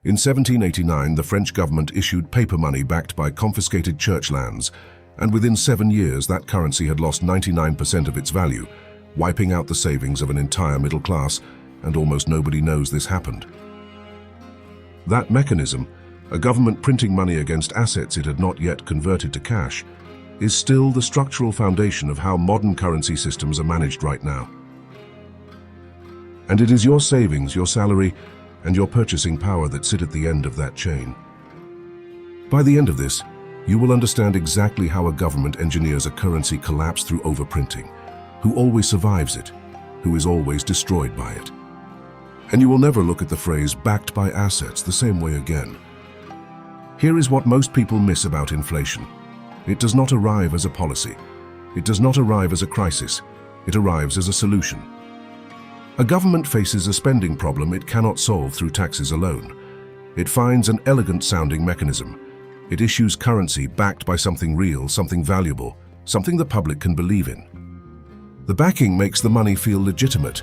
In 1789, the French government issued paper money backed by confiscated church lands, and within 7 years that currency had lost 99% of its value, wiping out the savings of an entire middle class, and almost nobody knows this happened. That mechanism, a government printing money against assets it had not yet converted to cash, is still the structural foundation of how modern currency systems are managed right now. And it is your savings, your salary, and your purchasing power that sit at the end of that chain. By the end of this, you will understand exactly how a government engineers a currency collapse through overprinting, who always survives it, who is always destroyed by it. And you will never look at the phrase "backed by assets" the same way again. Here is what most people miss about inflation. It does not arrive as a policy. It does not arrive as a crisis. It arrives as a solution. A government faces a spending problem it cannot solve through taxes alone. It finds an elegant-sounding mechanism. It issues currency backed by something real, something valuable, something the public can believe in. The backing makes the money feel legitimate.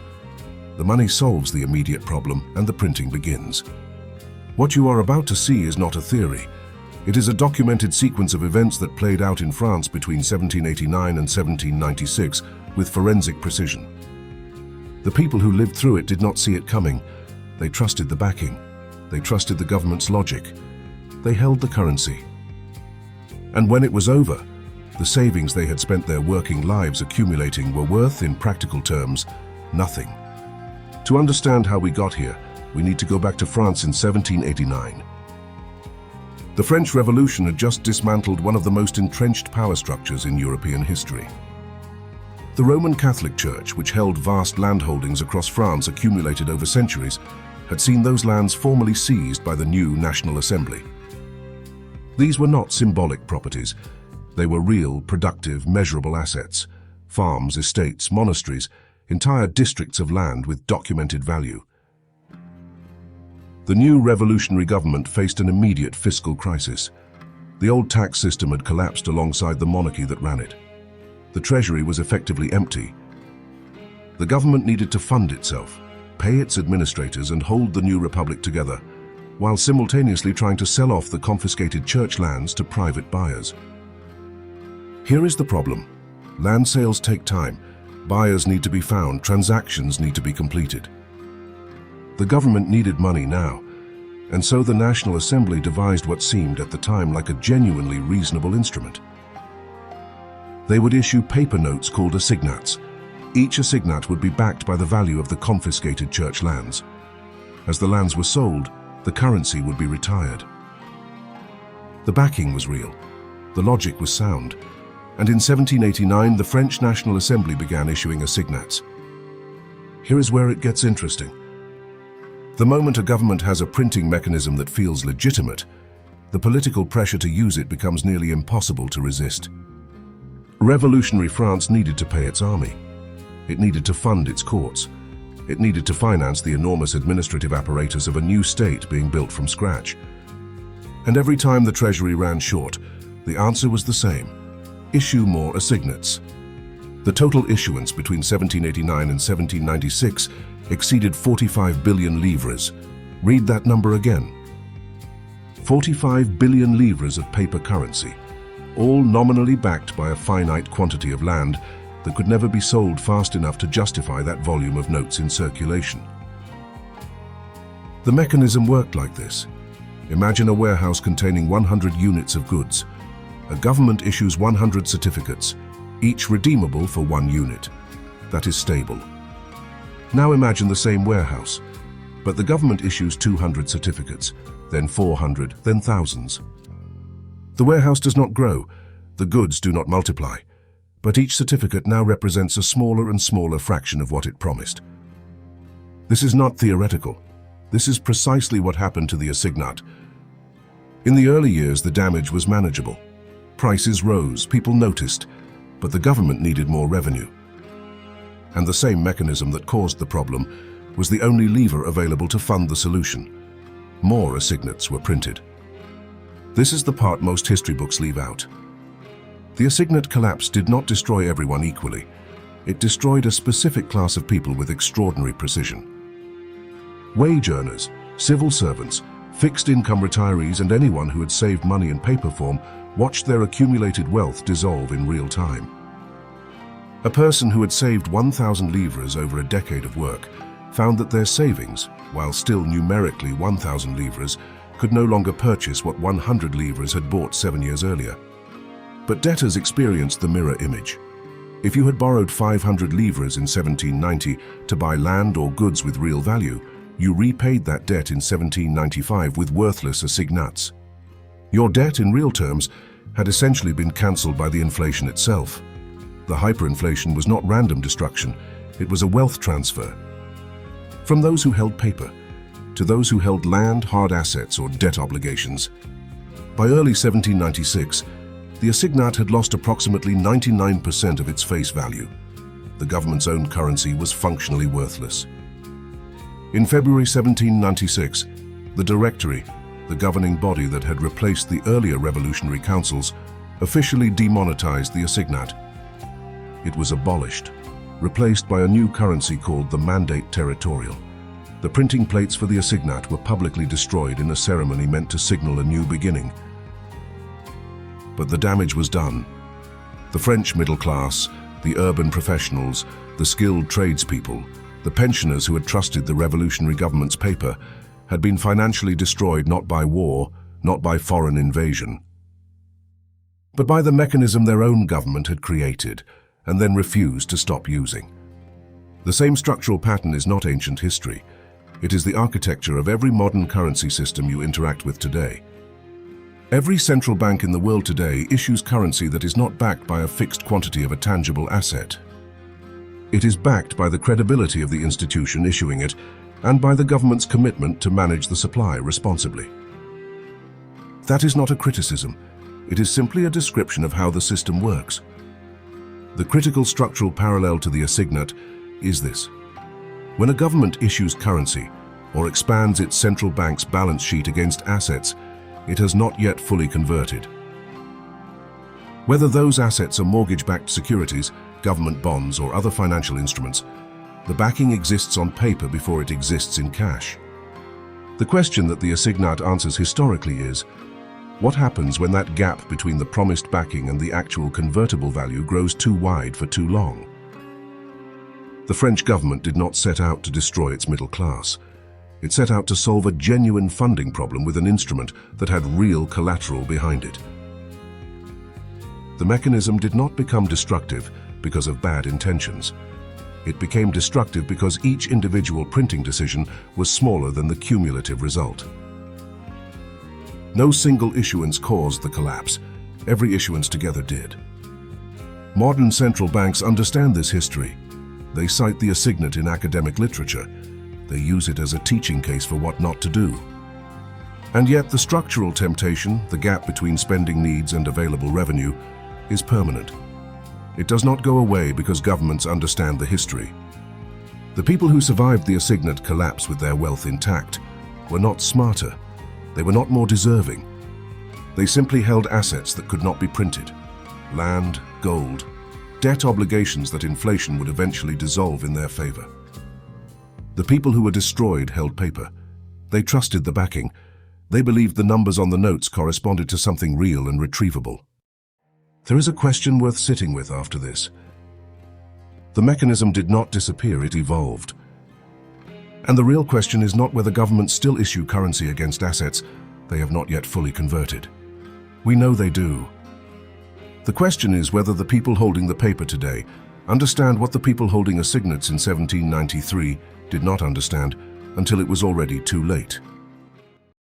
The money solves the immediate problem, and the printing begins. What you are about to see is not a theory. It is a documented sequence of events that played out in France between 1789 and 1796 with forensic precision. The people who lived through it did not see it coming. They trusted the backing. They trusted the government's logic. They held the currency. And when it was over, the savings they had spent their working lives accumulating were worth, in practical terms, nothing. To understand how we got here, we need to go back to France in 1789. The French Revolution had just dismantled one of the most entrenched power structures in European history. The Roman Catholic Church, which held vast landholdings across France accumulated over centuries, had seen those lands formally seized by the new National Assembly. These were not symbolic properties. They were real, productive, measurable assets: farms, estates, monasteries, entire districts of land with documented value. The new revolutionary government faced an immediate fiscal crisis. The old tax system had collapsed alongside the monarchy that ran it. The Treasury was effectively empty. The government needed to fund itself, pay its administrators, and hold the new republic together, while simultaneously trying to sell off the confiscated church lands to private buyers. Here is the problem. Land sales take time. Buyers need to be found. Transactions need to be completed. The government needed money now, and so the National Assembly devised what seemed at the time like a genuinely reasonable instrument. They would issue paper notes called assignats. Each assignat would be backed by the value of the confiscated church lands. As the lands were sold, the currency would be retired. The backing was real. The logic was sound. And in 1789, the French National Assembly began issuing assignats. Here is where it gets interesting. The moment a government has a printing mechanism that feels legitimate, the political pressure to use it becomes nearly impossible to resist. Revolutionary France needed to pay its army. It needed to fund its courts. It needed to finance the enormous administrative apparatus of a new state being built from scratch. And every time the Treasury ran short, the answer was the same: issue more assignats. The total issuance between 1789 and 1796 exceeded 45 billion livres. Read that number again. 45 billion livres of paper currency, all nominally backed by a finite quantity of land that could never be sold fast enough to justify that volume of notes in circulation. The mechanism worked like this. Imagine a warehouse containing 100 units of goods. A government issues 100 certificates, each redeemable for 1 unit. That is stable. Now imagine the same warehouse, but the government issues 200 certificates, then 400, then thousands. The warehouse does not grow, the goods do not multiply, but each certificate now represents a smaller and smaller fraction of what it promised. This is not theoretical. This is precisely what happened to the assignat. In the early years, the damage was manageable. Prices rose, people noticed, but the government needed more revenue. And the same mechanism that caused the problem was the only lever available to fund the solution. More assignats were printed. This is the part most history books leave out. The assignat collapse did not destroy everyone equally. It destroyed a specific class of people with extraordinary precision. Wage earners, civil servants, Fixed-income retirees and anyone who had saved money in paper form watched their accumulated wealth dissolve in real time. A person who had saved 1,000 livres over a decade of work found that their savings, while still numerically 1,000 livres, could no longer purchase what 100 livres had bought 7 years earlier. But debtors experienced the mirror image. If you had borrowed 500 livres in 1790 to buy land or goods with real value, you repaid that debt in 1795 with worthless assignats. Your debt in real terms had essentially been cancelled by the inflation itself. The hyperinflation was not random destruction, it was a wealth transfer. From those who held paper to those who held land, hard assets, or debt obligations. By early 1796, the assignat had lost approximately 99% of its face value. The government's own currency was functionally worthless. In February 1796, the Directory, the governing body that had replaced the earlier revolutionary councils, officially demonetized the assignat. It was abolished, replaced by a new currency called the mandate territorial. The printing plates for the assignat were publicly destroyed in a ceremony meant to signal a new beginning. But the damage was done. The French middle class, the urban professionals, the skilled tradespeople, the pensioners who had trusted the revolutionary government's paper, had been financially destroyed not by war, not by foreign invasion, but by the mechanism their own government had created and then refused to stop using. The same structural pattern is not ancient history. It is the architecture of every modern currency system you interact with today. Every central bank in the world today issues currency that is not backed by a fixed quantity of a tangible asset. It is backed by the credibility of the institution issuing it and by the government's commitment to manage the supply responsibly. That is not a criticism. It is simply a description of how the system works. The critical structural parallel to the assignat is this. When a government issues currency or expands its central bank's balance sheet against assets, it has not yet fully converted. Whether those assets are mortgage-backed securities, government bonds, or other financial instruments, the backing exists on paper before it exists in cash. The question that the assignat answers historically is, what happens when that gap between the promised backing and the actual convertible value grows too wide for too long? The French government did not set out to destroy its middle class. It set out to solve a genuine funding problem with an instrument that had real collateral behind it. The mechanism did not become destructive because of bad intentions. It became destructive because each individual printing decision was smaller than the cumulative result. No single issuance caused the collapse. Every issuance together did. Modern central banks understand this history. They cite the assignat in academic literature. They use it as a teaching case for what not to do. And yet the structural temptation, the gap between spending needs and available revenue, is permanent. It does not go away because governments understand the history. The people who survived the assignat collapse with their wealth intact were not smarter. They were not more deserving. They simply held assets that could not be printed. Land, gold, debt obligations that inflation would eventually dissolve in their favor. The people who were destroyed held paper. They trusted the backing. They believed the numbers on the notes corresponded to something real and retrievable. There is a question worth sitting with after this. The mechanism did not disappear, it evolved. And the real question is not whether governments still issue currency against assets they have not yet fully converted. We know they do. The question is whether the people holding the paper today understand what the people holding assignats in 1793 did not understand until it was already too late.